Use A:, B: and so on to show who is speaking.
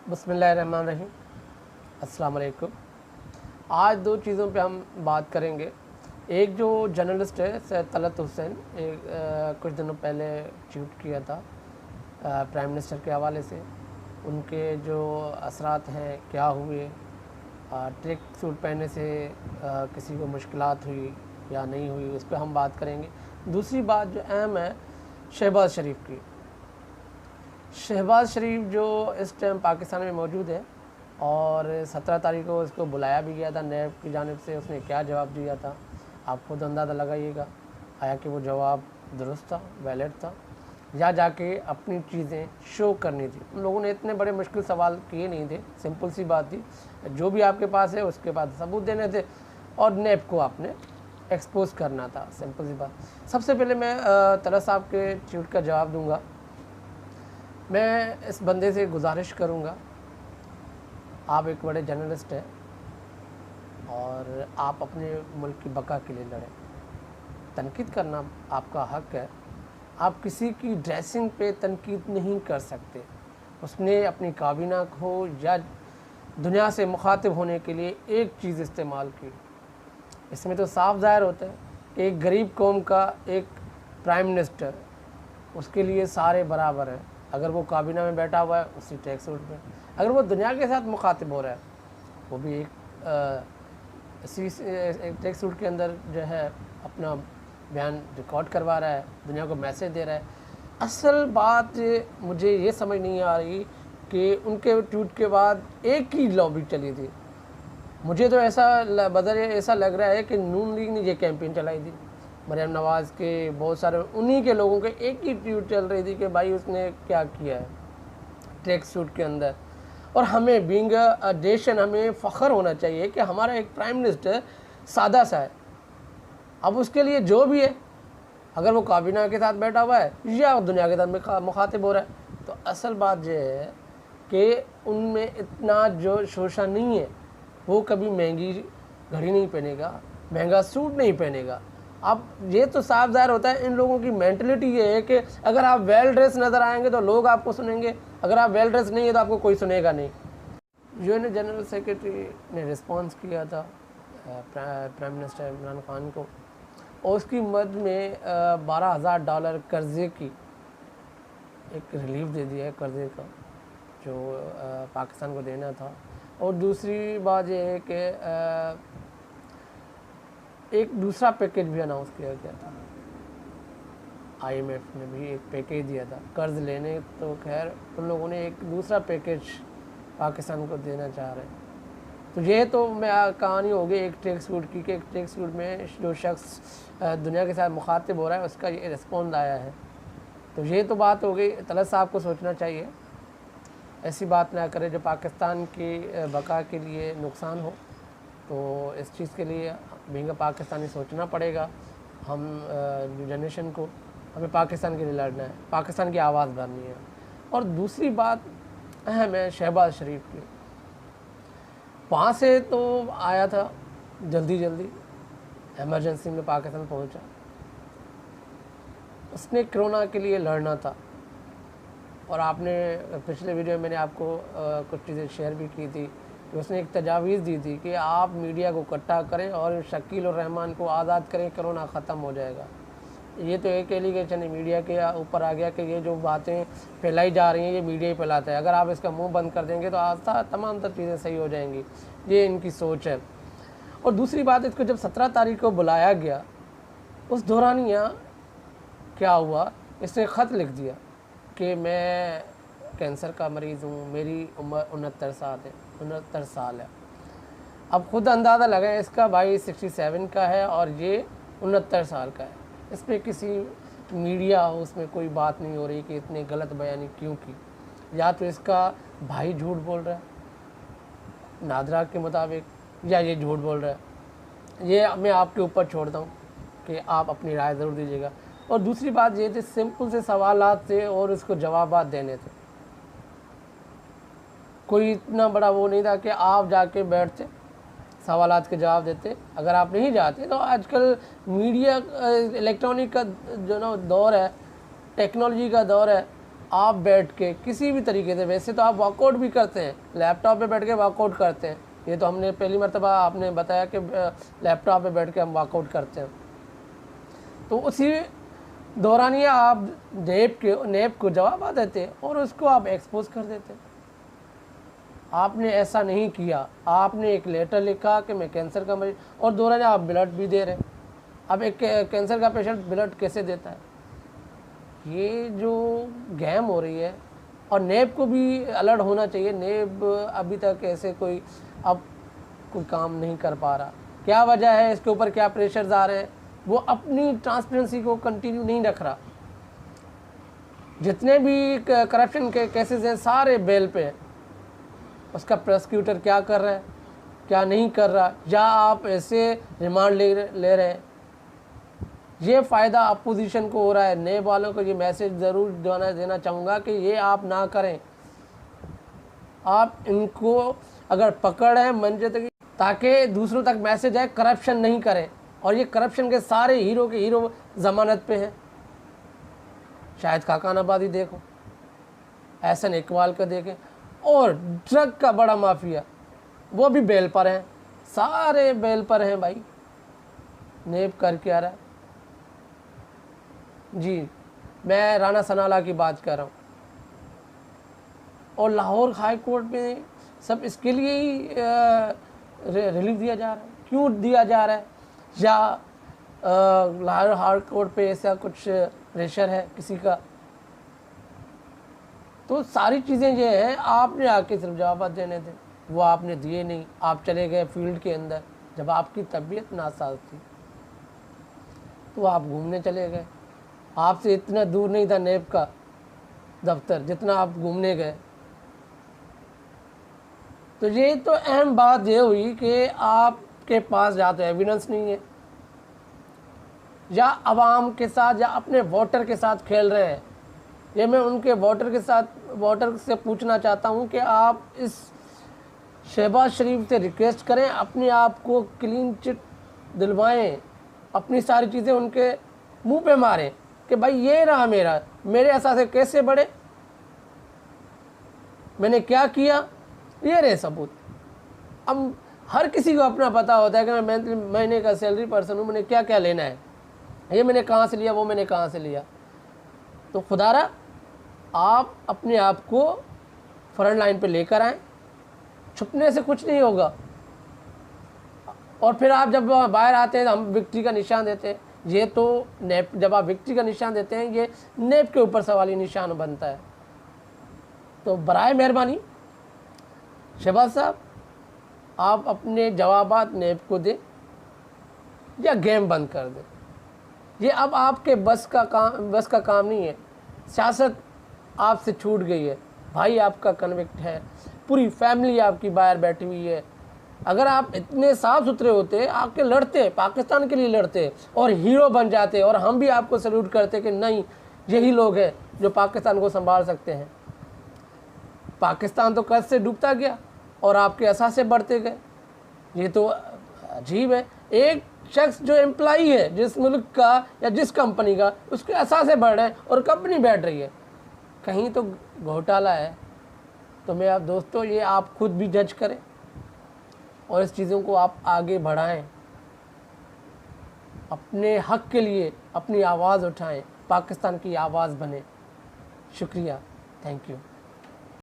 A: बिस्मिल्लाहिर्रहमानिर्रहीम। अस्सलाम वालेकुम। आज दो चीज़ों पे हम बात करेंगे। एक जो जर्नलिस्ट है सैयद तलत हुसैन, कुछ दिनों पहले ट्वीट किया था प्राइम मिनिस्टर के हवाले से, उनके जो असरात हैं क्या हुए, ट्रैक सूट पहनने से किसी को मुश्किलात हुई या नहीं हुई, उस पर हम बात करेंगे। दूसरी बात जो अहम है शहबाज शरीफ की। शहबाज शरीफ जो इस टाइम पाकिस्तान में मौजूद है और 17 तारीख को उसको बुलाया भी गया था नैब की जानिब से, उसने क्या जवाब दिया था आप खुद अंदाज़ा लगाइएगा। आया कि वो जवाब दुरुस्त था, वैलिड था, या जाके अपनी चीज़ें शो करनी थी। उन लोगों ने इतने बड़े मुश्किल सवाल किए नहीं थे, सिंपल सी बात थी, जो भी आपके पास है उसके बाद सबूत देने थे और नैब को आपने एक्सपोज करना था, सिंपल सी बात। सबसे पहले मैं तलत साहब के ट्वीट का जवाब दूंगा। मैं इस बंदे से गुजारिश करूंगा, आप एक बड़े जर्नलिस्ट हैं और आप अपने मुल्क की बका के लिए लड़ें। तनकीद करना आपका हक है, आप किसी की ड्रेसिंग पे तनकीद नहीं कर सकते। उसने अपनी काबीना को या दुनिया से मुखातिब होने के लिए एक चीज़ इस्तेमाल की। इसमें तो साफ ज़ाहिर होता है कि एक गरीब कौम का एक प्राइम मिनिस्टर, उसके लिए सारे बराबर हैं। अगर वो काबीना में बैठा हुआ है उसी ट्रैक सूट में, अगर वो दुनिया के साथ मुखातिब हो रहा है वो भी एक ट्रैक सूट के अंदर जो है अपना बयान रिकॉर्ड करवा रहा है, दुनिया को मैसेज दे रहा है। असल बात मुझे ये समझ नहीं आ रही कि उनके ट्वीट के बाद एक ही लॉबी चली थी। मुझे तो ऐसा लग रहा है कि नून लीग ने ये कैंपेन चलाई थी। मरियम नवाज़ के बहुत सारे उन्हीं के लोगों के एक ही ट्वीट चल रही थी कि भाई उसने क्या किया है ट्रैक सूट के अंदर। और हमें बीइंग अ नेशन हमें फ़ख्र होना चाहिए कि हमारा एक प्राइम मिनिस्टर सादा सा है। अब उसके लिए जो भी है, अगर वो काबीना के साथ बैठा हुआ है या दुनिया के साथ मुखातिब हो रहा है, तो असल बात यह है कि उनमें इतना जो शोशा नहीं है। वो कभी महंगी घड़ी नहीं पहनेगा, महंगा सूट नहीं पहनेगा। अब ये तो साफ ज़ाहिर होता है इन लोगों की मेंटलिटी ये है कि अगर आप वेल ड्रेस नज़र आएंगे तो लोग आपको सुनेंगे, अगर आप वेल ड्रेस नहीं है तो आपको कोई सुनेगा नहीं। यूएन जनरल सेक्रेटरी ने रिस्पांस किया था प्राइम मिनिस्टर इमरान खान को, और उसकी मद में $12,000 कर्ज़े की एक रिलीफ दे दिया है, कर्ज़े का जो पाकिस्तान को देना था। और दूसरी बात यह है कि एक दूसरा पैकेज भी अनाउंस किया गया था। IMF ने भी एक पैकेज दिया था कर्ज़ लेने, तो खैर उन लोगों ने एक दूसरा पैकेज पाकिस्तान को देना चाह रहे हैं। तो ये तो मैं कहानी हो गई एक ट्रैक सूट की, कि एक ट्रैक सूट में जो शख्स दुनिया के साथ मुखातिब हो रहा है उसका ये रिस्पॉन्स आया है। तो ये तो बात हो गई। तलत साहब को सोचना चाहिए, ऐसी बात ना करे जो पाकिस्तान की बका के लिए नुकसान हो। तो इस चीज़ के लिए बीइंग पाकिस्तानी सोचना पड़ेगा। हम जनरेशन को, हमें पाकिस्तान के लिए लड़ना है, पाकिस्तान की आवाज़ भरनी है। और दूसरी बात अहम है शहबाज शरीफ की। वहाँ से तो आया था जल्दी इमरजेंसी में पाकिस्तान पहुँचा। उसने कोरोना के लिए लड़ना था, और आपने पिछले वीडियो में मैंने आपको कुछ चीज़ें शेयर भी की थी कि उसने एक तजावीज़ दी थी कि आप मीडिया को इकट्ठा करें और शकील और रहमान को आज़ाद करें, कोरोना ख़त्म हो जाएगा। ये तो एक एलिगेशन है मीडिया के ऊपर आ गया कि ये जो बातें फैलाई जा रही हैं ये मीडिया ही फैलाता है, अगर आप इसका मुंह बंद कर देंगे तो आस्था तमाम तर चीज़ें सही हो जाएंगी। ये इनकी सोच है। और दूसरी बात, इसको जब 17 तारीख को बुलाया गया उस दौरानिया क्या हुआ, इसने ख़त लिख दिया कि मैं कैंसर का मरीज़ हूँ, मेरी उम्र 69 साल है। अब खुद अंदाज़ा लगाएं, इसका भाई 67 का है और ये 69 साल का है। इस पर किसी मीडिया हाउस में कोई बात नहीं हो रही कि इतने गलत बयानी क्यों की। या तो इसका भाई झूठ बोल रहा है नादरा के मुताबिक, या ये झूठ बोल रहा है। ये मैं आपके ऊपर छोड़ता हूँ कि आप अपनी राय ज़रूर दीजिएगा। और दूसरी बात ये थी, सिंपल से सवालात थे और इसको जवाबात देने थे। कोई इतना बड़ा वो नहीं था कि आप जाके बैठते सवालात के जवाब देते। अगर आप नहीं जाते तो आजकल मीडिया इलेक्ट्रॉनिक का जो ना दौर है, टेक्नोलॉजी का दौर है, आप बैठ के किसी भी तरीके से, वैसे तो आप वर्कआउट भी करते हैं, लैपटॉप पे बैठ के वर्कआउट करते हैं, ये तो हमने पहली मर्तबा आपने बताया कि लैपटॉप पे बैठ के हम वर्कआउट करते हैं, तो उसी दौरान ये आप नेप को जवाब देते हैं और उसको आप एक्सपोज कर देते हैं। आपने ऐसा नहीं किया, आपने एक लेटर लिखा कि मैं कैंसर का मरीज, और दौरान आप ब्लड भी दे रहे हैं। अब एक कैंसर का पेशेंट ब्लड कैसे देता है? ये जो गेम हो रही है, और नेब को भी अलर्ट होना चाहिए। नेब अभी तक ऐसे कोई काम नहीं कर पा रहा। क्या वजह है, इसके ऊपर क्या प्रेशर्स आ रहे हैं? वो अपनी ट्रांसपेरेंसी को कंटिन्यू नहीं रख रहा। जितने भी करप्शन के केसेस हैं सारे बेल पे हैं। उसका प्रोसिक्यूटर क्या कर रहा है, क्या नहीं कर रहा, या आप ऐसे रिमांड ले रहे हैं। ये फ़ायदा अपोजिशन को हो रहा है। नेब वालों को ये मैसेज ज़रूर देना चाहूँगा कि ये आप ना करें। आप इनको अगर पकड़ है मंजे तक, ताकि दूसरों तक मैसेज है करप्शन नहीं करें। और ये करप्शन के सारे हीरो के हीरो ज़मानत पे हैं। शाहिद खाकान आबादी देखो, एहसन इकबाल का देखें, और ड्रग का बड़ा माफिया वो भी बेल पर हैं, सारे बेल पर हैं भाई। नेब कर क्या रहा है जी? मैं राना सनाला की बात कर रहा हूँ, और लाहौर हाई कोर्ट में सब इसके लिए ही रिलीफ दिया जा रहा है। क्यों दिया जा रहा है? या लाहौर हाई कोर्ट पे ऐसा कुछ प्रेशर है किसी का? तो सारी चीज़ें ये हैं, आपने आके सिर्फ जवाब देने थे, वो आपने दिए नहीं। आप चले गए फील्ड के अंदर, जब आपकी तबीयत नासाज थी तो आप घूमने चले गए। आपसे इतना दूर नहीं था नेब का दफ्तर जितना आप घूमने गए। तो ये तो अहम बात ये हुई कि आपके पास या तो एविडेंस नहीं है, या आवाम के साथ या अपने वोटर के साथ खेल रहे हैं। ये मैं उनके वोटर से पूछना चाहता हूं कि आप इस शहबाज शरीफ से रिक्वेस्ट करें, अपने आप को क्लीन चिट दिलवाएं, अपनी सारी चीज़ें उनके मुंह पे मारें कि भाई ये रहा मेरे एहसास कैसे बढ़े, मैंने क्या किया, ये रहे सबूत। अब हर किसी को अपना पता होता है कि मैं महीने का सैलरी पर्सन हूँ, मैंने क्या क्या लेना है, ये मैंने कहाँ से लिया, वो मैंने कहाँ से लिया। तो खुदारा आप अपने आप को फ्रंट लाइन पे लेकर आएँ, छुपने से कुछ नहीं होगा। और फिर आप जब बाहर आते हैं तो हम विक्ट्री का निशान देते हैं। ये तो नेप, जब आप विक्ट्री का निशान देते हैं ये नेप के ऊपर सवाली निशान बनता है। तो बराए मेहरबानी शहबाज साहब, आप अपने जवाबात नेप को दें या गेम बंद कर दें। ये अब आपके बस का काम नहीं है। सियासत आपसे छूट गई है। भाई आपका कन्विक्ट है, पूरी फैमिली आपकी बाहर बैठी हुई है। अगर आप इतने साफ सुथरे होते, आके लड़ते, पाकिस्तान के लिए लड़ते और हीरो बन जाते, और हम भी आपको सल्यूट करते कि नहीं यही लोग हैं जो पाकिस्तान को संभाल सकते हैं। पाकिस्तान तो कर्ज से डूबता गया और आपके असासे बढ़ते गए। ये तो अजीब है। एक शख्स जो एम्प्लॉई है जिस मुल्क का या जिस कंपनी का, उसके असासे बढ़ रहे हैं और कंपनी बैठ रही है। कहीं तो घोटाला है। तो मैं आप दोस्तों, ये आप खुद भी जज करें और इस चीज़ों को आप आगे बढ़ाएं, अपने हक के लिए अपनी आवाज़ उठाएं, पाकिस्तान की आवाज़ बने। शुक्रिया, थैंक यू।